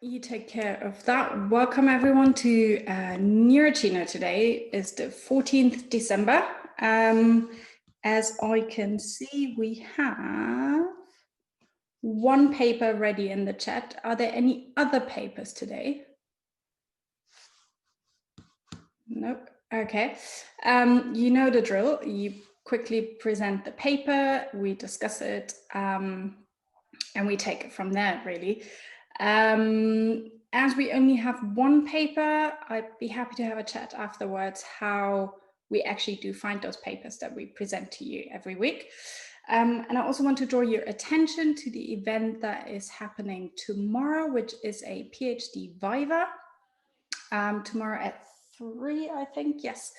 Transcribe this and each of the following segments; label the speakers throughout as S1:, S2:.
S1: You take care of that. Welcome everyone to Neuroccino. Today is the 14th December. As I can see, we have one paper ready in the chat. Are there any other papers today? Nope. Okay. You know the drill. You quickly present the paper, we discuss it, and we take it from there, really. As we only have one paper, I'd be happy to have a chat afterwards how we actually do find those papers that we present to you every week. And I also want to draw your attention to the event that is happening tomorrow, which is a PhD Viva. Tomorrow at 3, I think, yes.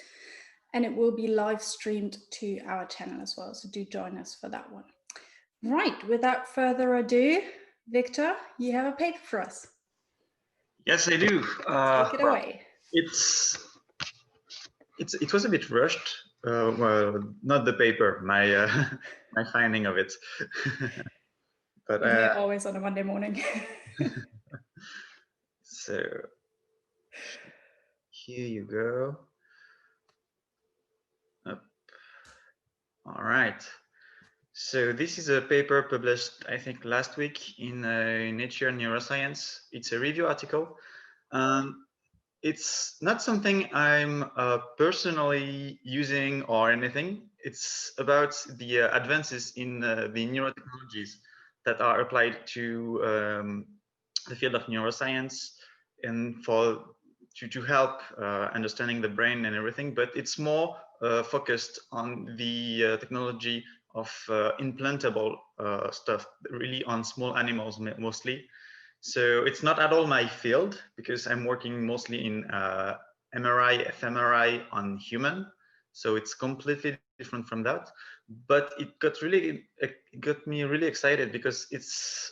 S1: And it will be live streamed to our channel as well, so do join us for that one. Right, without further ado, Victor, you have a paper for us.
S2: Yes, I do.
S1: Take it away.
S2: It was a bit rushed. Well, not the paper, my my finding of it. But
S1: always on a Monday morning.
S2: So here you go. Up. All right. So this is a paper published, I think, last week in Nature Neuroscience. It's a review article. It's not something I'm personally using or anything. It's about the advances in the neurotechnologies that are applied to the field of neuroscience and to help understanding the brain and everything. But it's more focused on the technology of implantable stuff, really on small animals mostly. So it's not at all my field because I'm working mostly in MRI, fMRI on human. So it's completely different from that. But it got me really excited because it's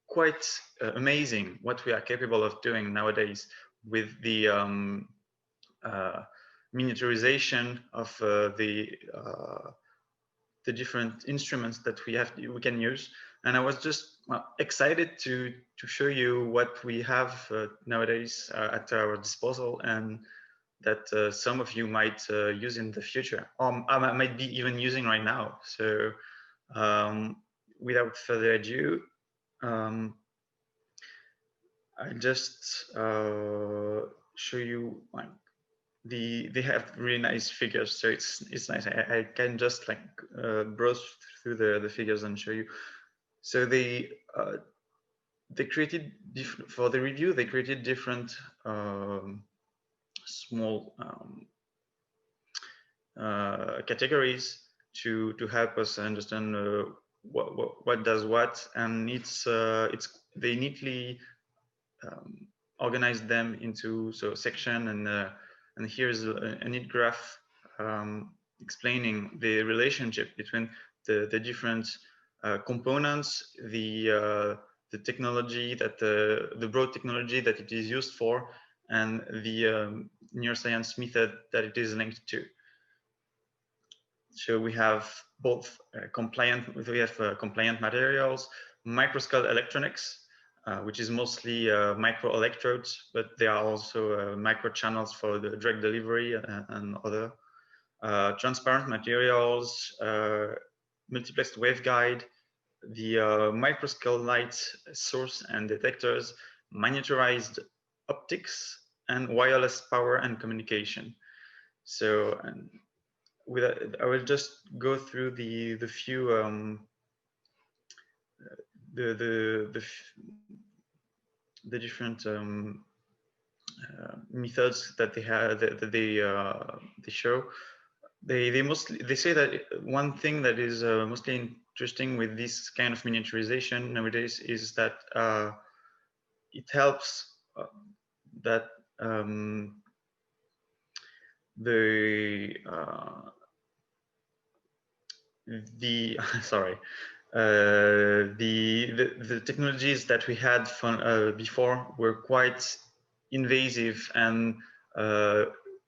S2: quite amazing what we are capable of doing nowadays with the miniaturization of the different instruments that we can use. And I was just excited to show you what we have nowadays at our disposal, and that some of you might use in the future, or I might be even using right now. So without further ado, I'll just show you they have really nice figures, so it's nice. I can just like browse through the figures and show you. So they created for the review. They created different small categories to help us understand what does what, and they neatly organized them into section, and here's a neat graph explaining the relationship between the different components, the technology that the broad technology that it is used for, and the neuroscience method that it is linked to. So we have both compliant materials, microscopic electronics, which is mostly microelectrodes, but there are also microchannels for the drug delivery and other transparent materials, multiplexed waveguide, the microscale light source and detectors, miniaturized optics, and wireless power and communication. So I will just go through the few the different methods that they have that they show. They say that one thing that is mostly interesting with this kind of miniaturization nowadays is that it helps that sorry, the technologies that we had from before were quite invasive and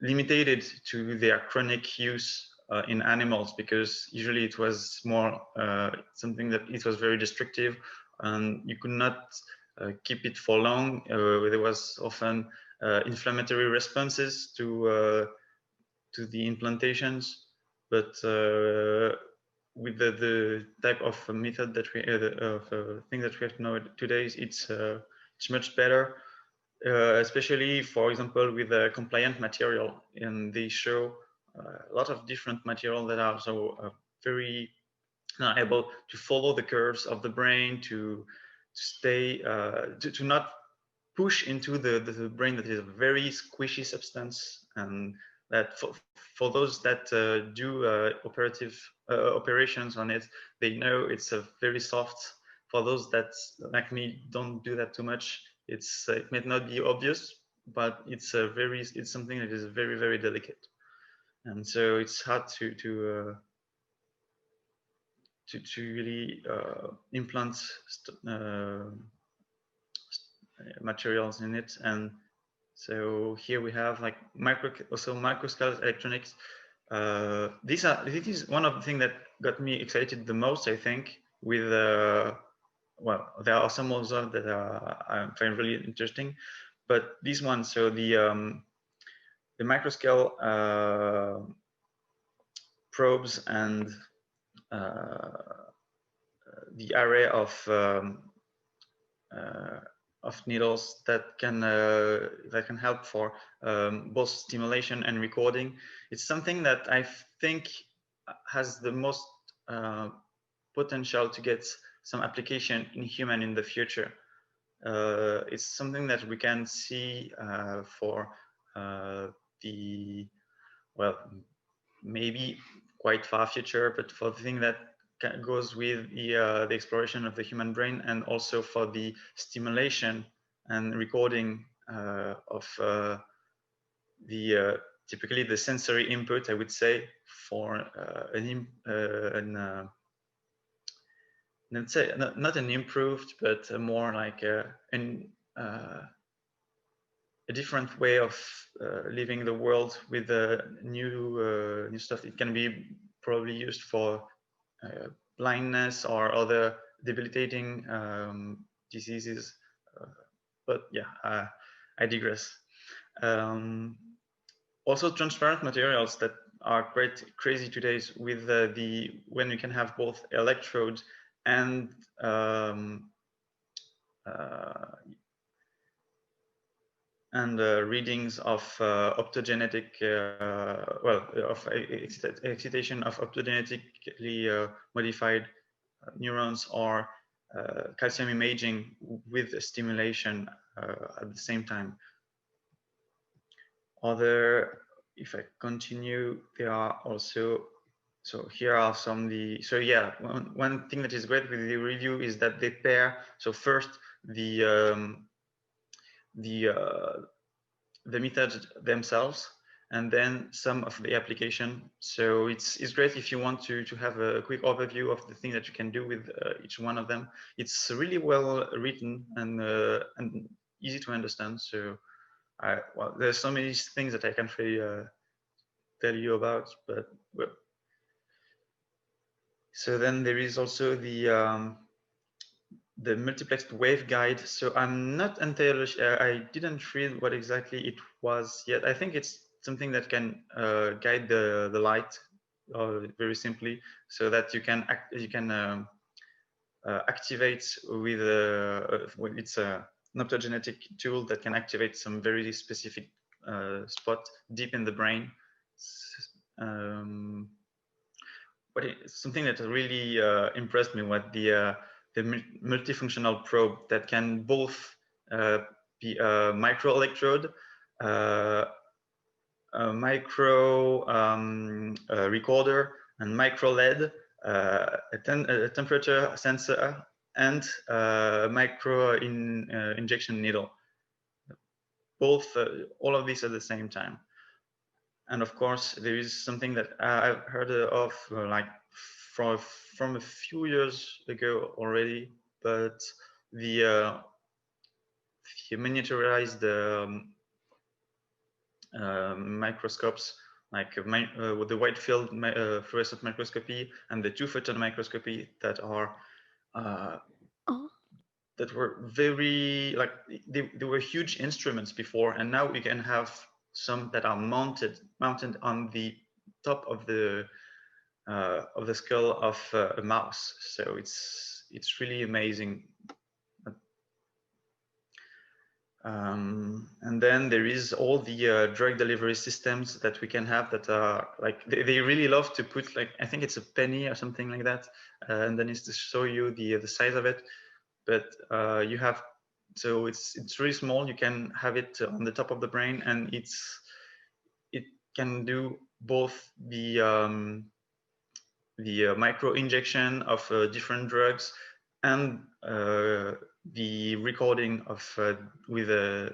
S2: limited to their chronic use in animals, because usually it was more something that it was very destructive, and you could not keep it for long. There was often inflammatory responses to the implantations, but with the type of method that we thing that we have now today, it's much better. Especially, for example, with a compliant material, and they show a lot of different material that are so very able to follow the curves of the brain, to stay to not push into the brain that is a very squishy substance, and that for those that do operations on it, they know it's a very soft. For those that, like me, don't do that too much, it may not be obvious, but it's something that is very, very delicate, and so it's hard to really implant materials in it. And so here we have like microscopic electronics. This is one of the things that got me excited the most, I think, with well, there are some also that I find really interesting, but this one, so the microscale probes and the array of needles that can help for both stimulation and recording. It's something that I think has the most potential to get some application in human in the future. It's something that we can see for the, well, maybe quite far future, but for the thing that goes with the exploration of the human brain, and also for the stimulation and recording of typically the sensory input, I would say, for let's say not an improved, but more like a different way of living the world with new stuff. It can be probably used for blindness or other debilitating diseases. But yeah, I digress. Also, transparent materials that are quite crazy today with when you can have both electrodes and readings of optogenetic, of excitation of optogenetically modified neurons, or calcium imaging with stimulation at the same time. If I continue, there are also, so here are some yeah, one thing that is great with the review is that they pair, so first the methods themselves, and then some of the application. So it's great if you want to have a quick overview of the thing that you can do with each one of them. It's really well written and easy to understand. So well, there's so many things that I can't really tell you about, but well. So then there is also the multiplexed waveguide. So I'm not entirely sure, I didn't read what exactly it was yet. I think it's something that can guide the light very simply, so that you can activate with it's an optogenetic tool that can activate some very specific spot deep in the brain. But it's something that really impressed me, what the multifunctional probe that can both be a micro electrode, a micro recorder, and micro LED, a temperature sensor, and micro injection needle. Both, all of these at the same time. And of course, there is something that I've heard of like from a few years ago already, but the miniaturized microscopes, like with the wide field fluorescent microscopy and the 2-photon microscopy, that are that were very, like, they were huge instruments before, and now we can have some that are mounted on the top of the skull of a mouse. So it's really amazing. And then there is all the drug delivery systems that we can have that are like, they really love to put, like, I think it's a penny or something like that, and then it's to show you the size of it. But you have, so it's really small. You can have it on the top of the brain, and it can do both the micro injection of different drugs and the recording of with the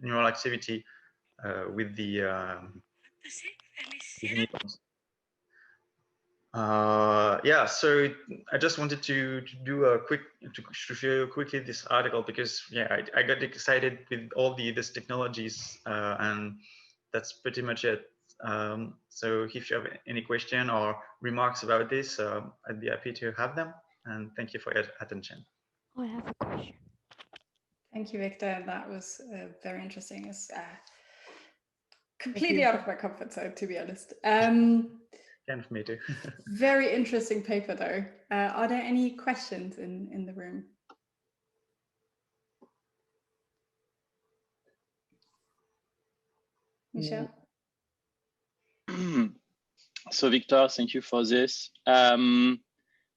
S2: neural activity with the neurons. Yeah, so I just wanted to do a quick, to review quickly this article, because yeah, I got excited with all this technologies, and that's pretty much it. So if you have any question or remarks about this, I'd be happy to have them, and thank you for your attention.
S3: I have a question.
S1: Thank you, Victor. That was very interesting. It's completely out of my comfort zone, to be honest.
S2: And for me too.
S1: Very interesting paper, though. Are there any questions in the room? Michelle?
S4: So Victor, thank you for this.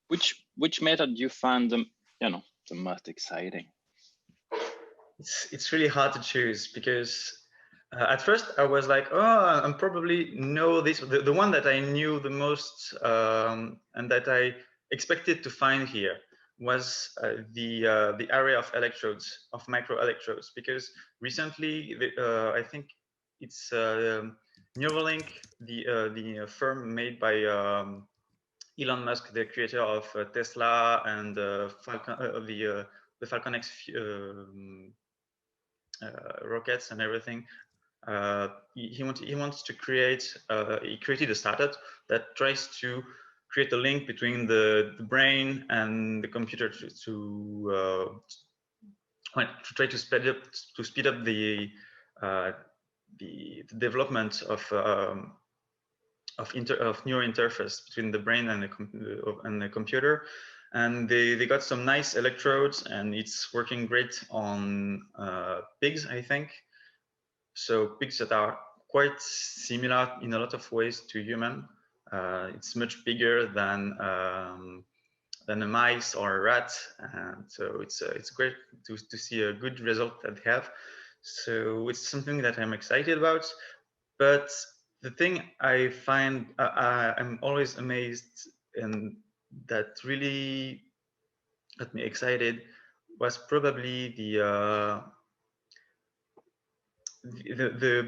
S4: Which method you find the most exciting?
S2: It's really hard to choose, because at first I was like, oh, I'm probably know this. The one that I knew the most and that I expected to find here was the area of electrodes, of microelectrodes, because recently I think it's Neuralink, the firm made by Elon Musk, the creator of Tesla and the Falcon X rockets and everything. He wants to create. He created a startup that tries to create a link between the brain and the computer to try to speed up the development of neural interface between the brain and the computer. And they got some nice electrodes, and it's working great on pigs, I think. So pigs that are quite similar in a lot of ways to human. It's much bigger than a mice or a rat, and so it's great to see a good result that they have. So it's something that I'm excited about. But the thing I find I'm always amazed, and that really got me excited, was probably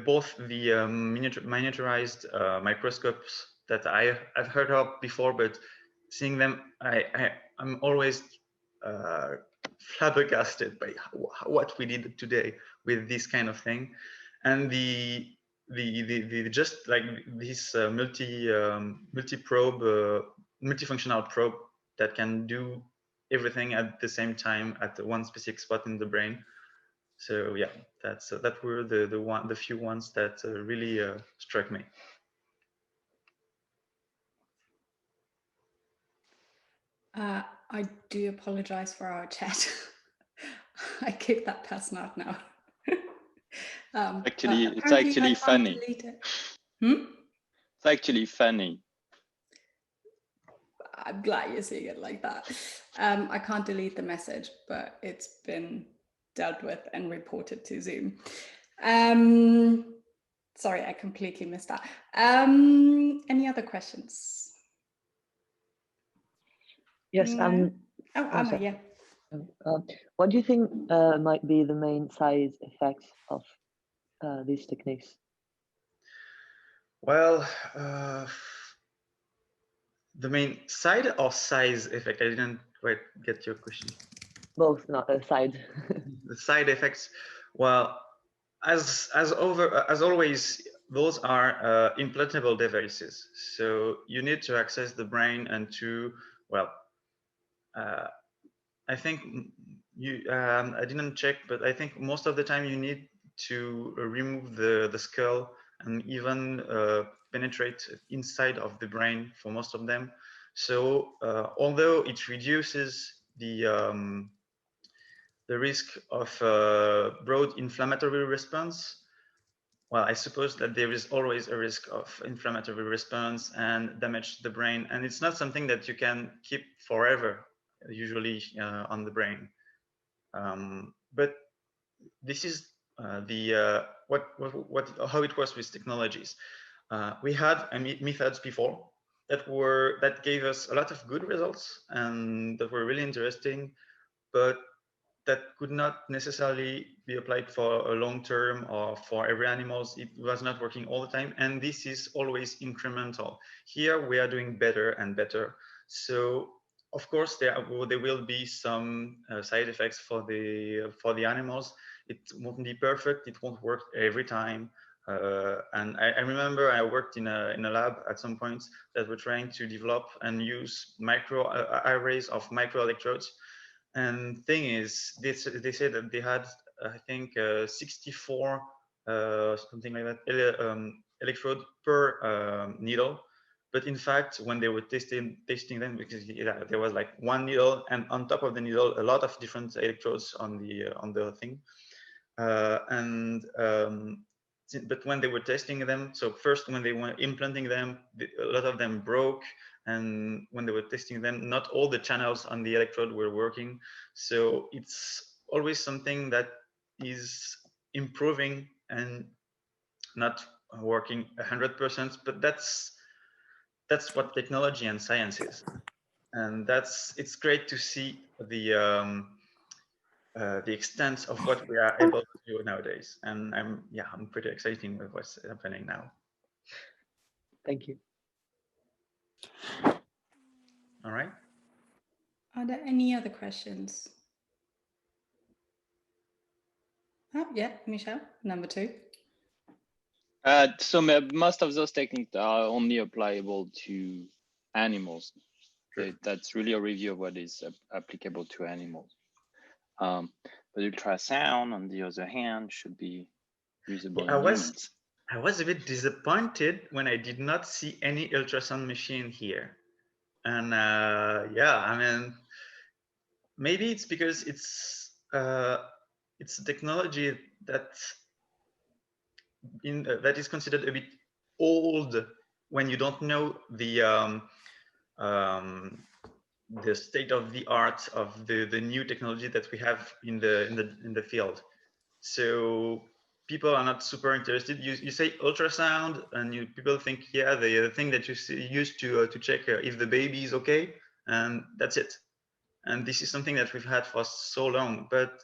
S2: both the miniaturized microscopes that I've heard of before, but seeing them, I'm always flabbergasted by what we did today with this kind of thing, and the just like this multi-probe, multifunctional probe that can do everything at the same time at one specific spot in the brain. So yeah, that were the few ones that really struck me.
S1: I do apologize for our chat. I kicked that person out now.
S4: It's actually funny. It's actually funny.
S1: I'm glad you're seeing it like that. I can't delete the message, but it's been dealt with and reported to Zoom. Sorry, I completely missed that. Any other questions?
S5: Yes.
S1: Oh, Anna, yeah.
S5: What do you think might be the main side effects of these techniques?
S2: Well, the main side or size effect? I didn't quite get your question.
S5: Both, not a side.
S2: The side effects. Well, as always, those are implantable devices. So you need to access the brain and to, well, I think I didn't check, but I think most of the time you need to remove the skull and even penetrate inside of the brain for most of them. So although it reduces the risk of broad inflammatory response, well, I suppose that there is always a risk of inflammatory response and damage to the brain, and it's not something that you can keep forever, usually on the brain. But this is how it was with technologies. We had methods before that gave us a lot of good results and that were really interesting, but that could not necessarily be applied for a long term or for every animals. It was not working all the time, and this is always incremental. Here we are doing better and better. So of course there will be some side effects for the animals. It won't be perfect. It won't work every time. And I remember I worked in a lab at some points that were trying to develop and use micro arrays of microelectrodes. And thing is, they said that they had, I think, 64 something like that electrode per needle. But in fact, when they were testing them, because there was like one needle, and on top of the needle, a lot of different electrodes on the thing. But when they were testing them, so first when they were implanting them, a lot of them broke, and when they were testing them, not all the channels on the electrode were working. So it's always something that is improving and not working 100%, but that's what technology and science is, and it's great to see the extent of what we are able to do nowadays. And I'm pretty excited with what's happening now.
S5: Thank you.
S2: All right.
S1: Are there any other questions? Oh, yeah, Michelle, number 2.
S4: So most of those techniques are only applicable to animals.
S2: Sure.
S4: That's really a review of what is applicable to animals. But ultrasound, on the other hand, should be usable in humans.
S2: I was a bit disappointed when I did not see any ultrasound machine here. And I mean, maybe it's because it's a technology that is considered a bit old when you don't know the state of the art of the new technology that we have in the field. So people are not super interested. You say ultrasound, and people think, yeah, the thing that you use to check if the baby is okay, and that's it. And this is something that we've had for so long. But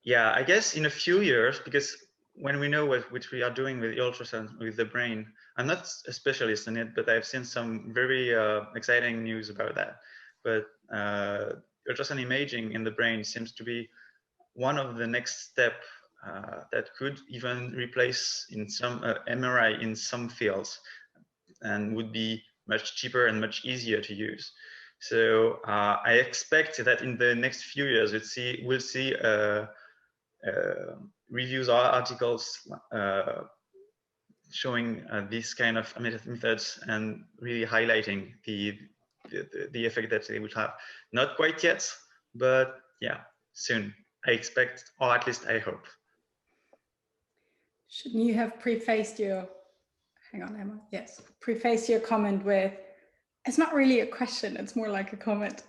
S2: yeah, I guess in a few years, because when we know what we are doing with ultrasound with the brain, I'm not a specialist in it, but I've seen some very exciting news about that. But ultrasound imaging in the brain seems to be one of the next step that could even replace in some MRI in some fields, and would be much cheaper and much easier to use. So I expect that in the next few years we'll see reviews or articles showing these kind of methods and really highlighting the effect that they would have. Not quite yet, but yeah, soon. I expect, or at least I hope.
S1: Shouldn't you have prefaced your, hang on, Emma, yes, prefaced your comment with, it's not really a question, it's more like a comment.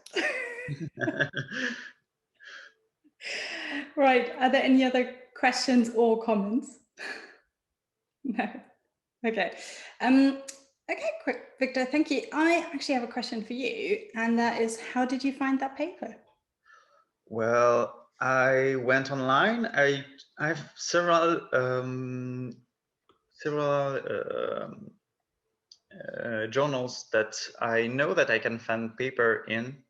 S1: Right, are there any other questions or comments? No. Okay. Okay, quick, Victor, thank you. I actually have a question for you, and that is, how did you find that paper?
S2: Well, I went online. I have several journals that I know that I can find paper in,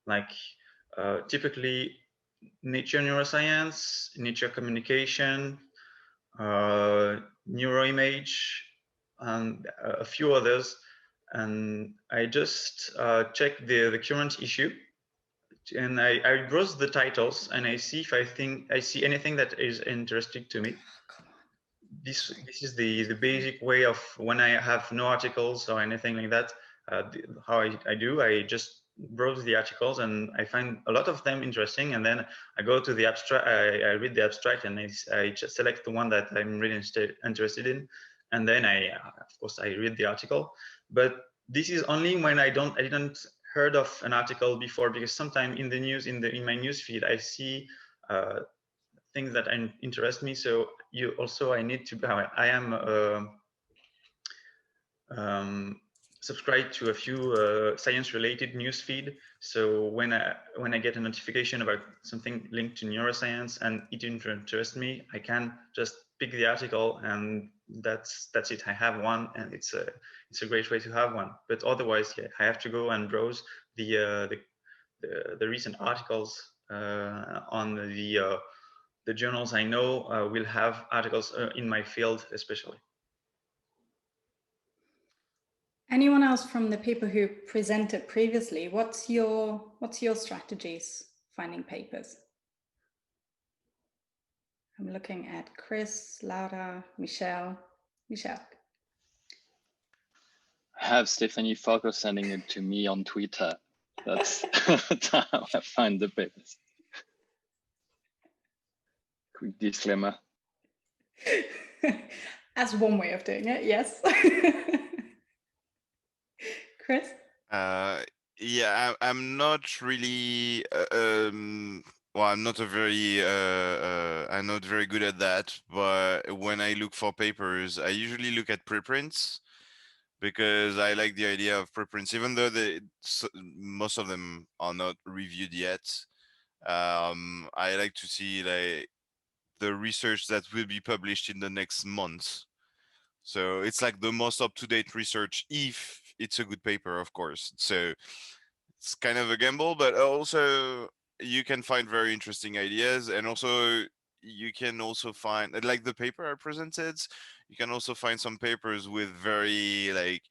S2: like typically Nature Neuroscience, Nature Communication, Neuroimage, and a few others. And I just checked the current issue and I browse the titles and I see if I see anything that is interesting to me. This is the basic way of when I have no articles or anything like that. How I do, I just browse the articles and I find a lot of them interesting, and then I go to the abstract. I read the abstract and I just select the one that I'm really interested in, and then of course I read the article. But this is only when I didn't heard of an article before, because sometimes in the news, in my news feed, I see things that interest me. So I need to. I am subscribed to a few science-related news feed. So when I get a notification about something linked to neuroscience and it interests me, I can just pick the article, and that's it. I have one, and it's a great way to have one. But otherwise, yeah, I have to go and browse the recent articles on the journals I know will have articles in my field, especially.
S1: Anyone else from the people who presented previously, what's your strategies finding papers? I'm looking at Chris, Laura, Michelle. Michelle.
S4: Have Stephanie Falco sending it to me on Twitter. That's how I find the papers. Quick disclaimer.
S1: As one way of doing it, yes. Chris?
S3: Yeah, I'm not really well, I'm not I'm not very good at that, but when I look for papers, I usually look at preprints, because I like the idea of preprints, even though most of them are not reviewed yet. I like to see like the research that will be published in the next month. So it's like the most up-to-date research, if it's a good paper, of course. So it's kind of a gamble, but also you can find very interesting ideas, and also you can also find, like the paper I presented, you can also find some papers with very like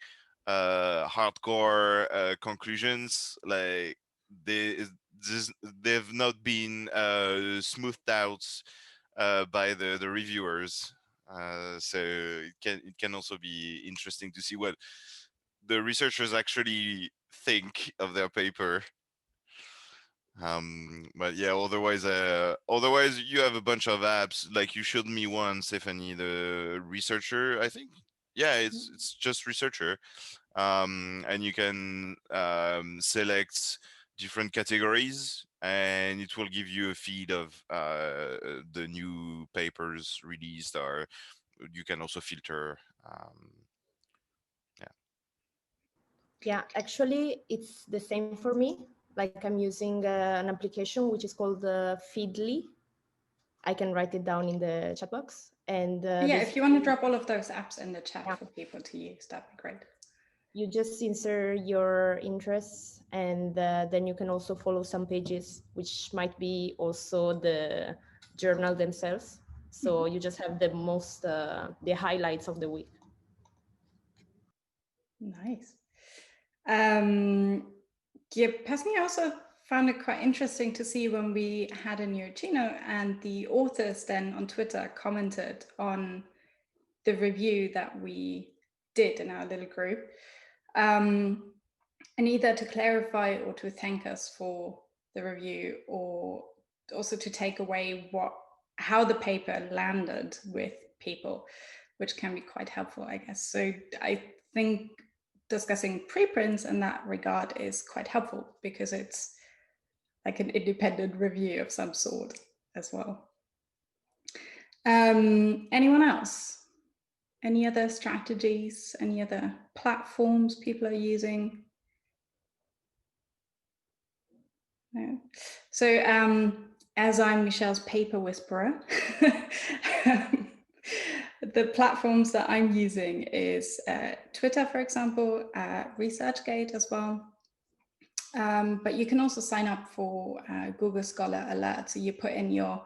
S3: hardcore conclusions, like they've not been smoothed out by the reviewers. So it can also be interesting to see what the researchers actually think of their paper. But yeah, otherwise you have a bunch of apps, like you showed me one, Stephanie, the researcher, I think. Yeah, it's just researcher. And you can select different categories, and it will give you a feed of the new papers released, or you can also filter.
S6: Yeah, actually, it's the same for me. Like, I'm using an application which is called Feedly. I can write it down in the chat box. And
S1: yeah, if you want to drop all of those apps in the chat for people to use, that'd be great.
S6: You just insert your interests, and then you can also follow some pages, which might be also the journal themselves. So you just have the most, the highlights of the week.
S1: Nice. Yeah, personally, I also found it quite interesting to see when we had a Neuroccino and the authors then on Twitter commented on the review that we did in our little group, and either to clarify or to thank us for the review, or also to take away how the paper landed with people, which can be quite helpful, I guess. So I think discussing preprints in that regard is quite helpful, because it's like an independent review of some sort as well. Anyone else? Any other strategies? Any other platforms people are using? No. So as I'm Michelle's paper whisperer, the platforms that I'm using is Twitter, for example, ResearchGate as well. But you can also sign up for Google Scholar Alert. So you put in your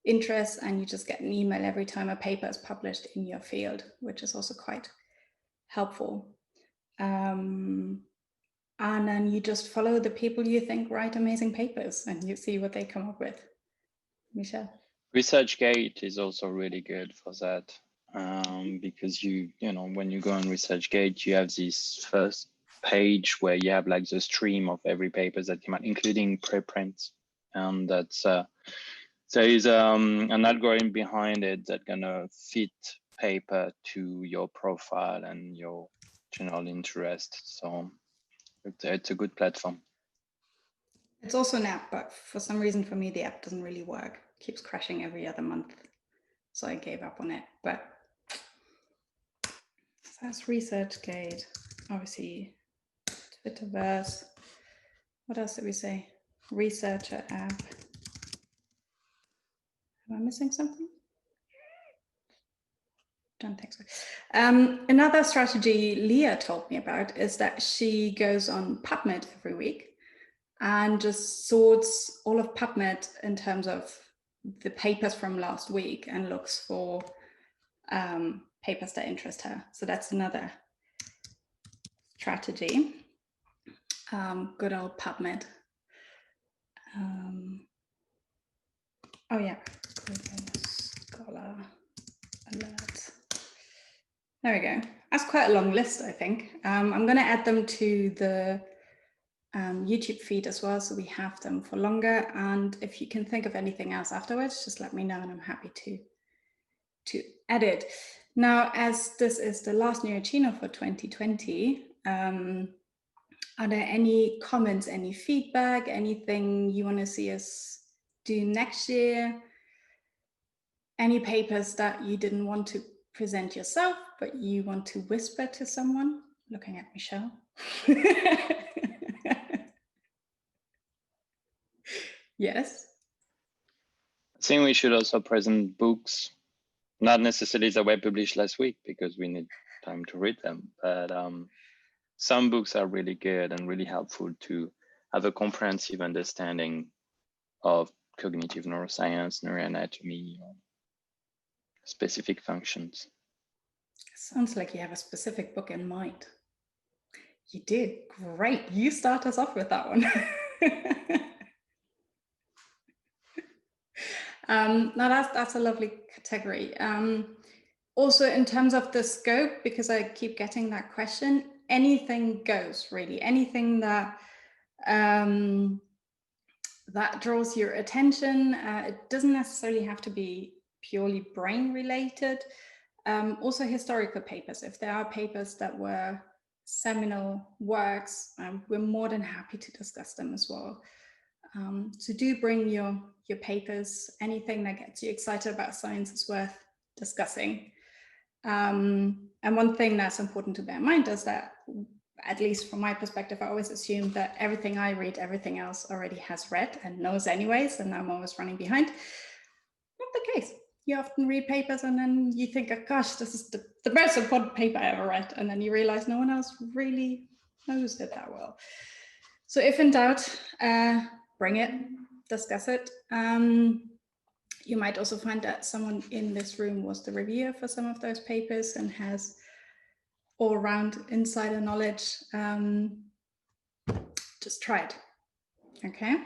S1: interests and you just get an email every time a paper is published in your field, which is also quite helpful. and then you just follow the people you think write amazing papers, and you see what they come up with. Michelle?
S4: ResearchGate is also really good for that, because you know, when you go on ResearchGate, you have this first page where you have like the stream of every paper that came out, including preprints, and that's there is an algorithm behind it that's gonna fit paper to your profile and your general interest. So it's a good platform.
S1: It's also an app, but for some reason for me, the app doesn't really work. It keeps crashing every other month. So I gave up on it, but that's ResearchGate, obviously Twitterverse. What else did we say? Researcher app. Am I missing something? Don't think so. Another strategy Leah told me about is that she goes on PubMed every week and just sorts all of PubMed in terms of the papers from last week and looks for papers that interest her. So that's another strategy. Good old PubMed. Oh yeah, Scholar Alert. There we go. That's quite a long list, I think. I'm going to add them to the YouTube feed as well, so we have them for longer. And if you can think of anything else afterwards, just let me know, and I'm happy to add it. Now, as this is the last Neuroccino for 2020, are there any comments, any feedback, anything you want to see us do next year? Any papers that you didn't want to present yourself, but you want to whisper to someone? Looking at Michelle. Yes.
S4: I think we should also present books, not necessarily that were published last week because we need time to read them, but some books are really good and really helpful to have a comprehensive understanding of cognitive neuroscience, neuroanatomy, or specific functions.
S1: Sounds like you have a specific book in mind. You did. Great. You start us off with that one. No, that's a lovely category. Also, in terms of the scope, because I keep getting that question, anything goes, really. Anything that that draws your attention. It doesn't necessarily have to be purely brain related. Also historical papers. If there are papers that were seminal works, we're more than happy to discuss them as well. So do bring your papers. Anything that gets you excited about science is worth discussing. And one thing that's important to bear in mind is that, at least from my perspective, I always assume that everything I read, everything else already has read and knows anyways, and I'm always running behind. Not the case. You often read papers and then you think, oh, gosh, this is the most important paper I ever read. And then you realize no one else really knows it that well. So if in doubt, bring it, discuss it. You might also find that someone in this room was the reviewer for some of those papers and has all-round insider knowledge. Just try it. Okay.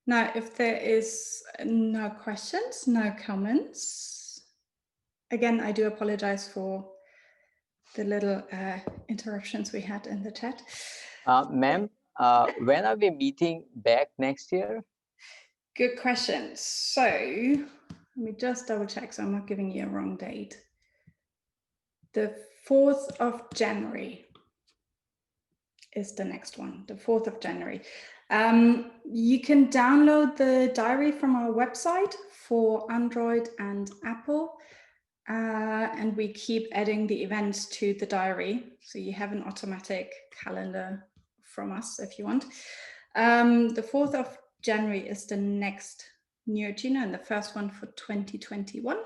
S1: Now, if there is no questions, no comments, again, I do apologize for the little interruptions we had in the chat.
S7: Ma'am, when are we meeting back next year?
S1: Good question. So let me just double check so I'm not giving you a wrong date. The 4th of January is the next one, the 4th of January. You can download the diary from our website for Android and Apple. And we keep adding the events to the diary. So you have an automatic calendar from us if you want. The 4th of January is the next Neuroccino and the first one for 2021.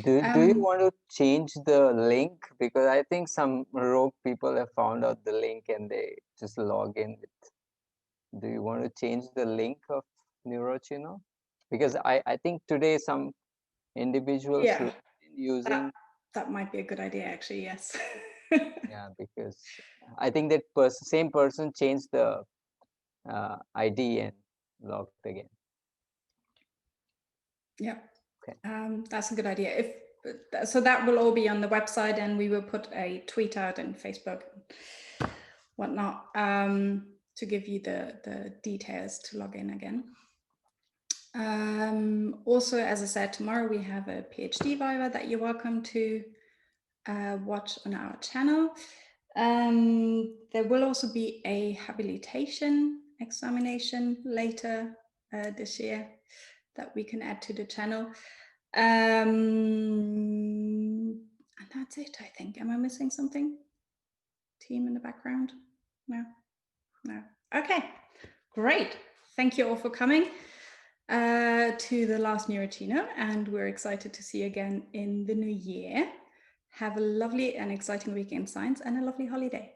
S7: Do you want to change the link? Because I think some rogue people have found out the link and they just log in with. Do you want to change the link of Neuroccino? Because I think today some individuals who have been using.
S1: That might be a good idea, actually, yes.
S7: Yeah, because I think that same person changed the ID and logged again.
S1: Yeah,
S7: Okay.
S1: that's a good idea. So that will all be on the website, and we will put a tweet out and Facebook, whatnot, to give you the details to log in again. Also, as I said, tomorrow we have a PhD Viva that you're welcome to watch on our channel. There will also be a habilitation examination later this year that we can add to the channel. And that's it, I think. Am I missing something? Team in the background? No? No. Okay, great. Thank you all for coming to the last Neuroccino, and we're excited to see you again in the new year. Have a lovely and exciting week in science and a lovely holiday.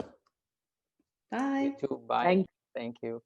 S1: Bye.
S7: You too. Bye. Thank you.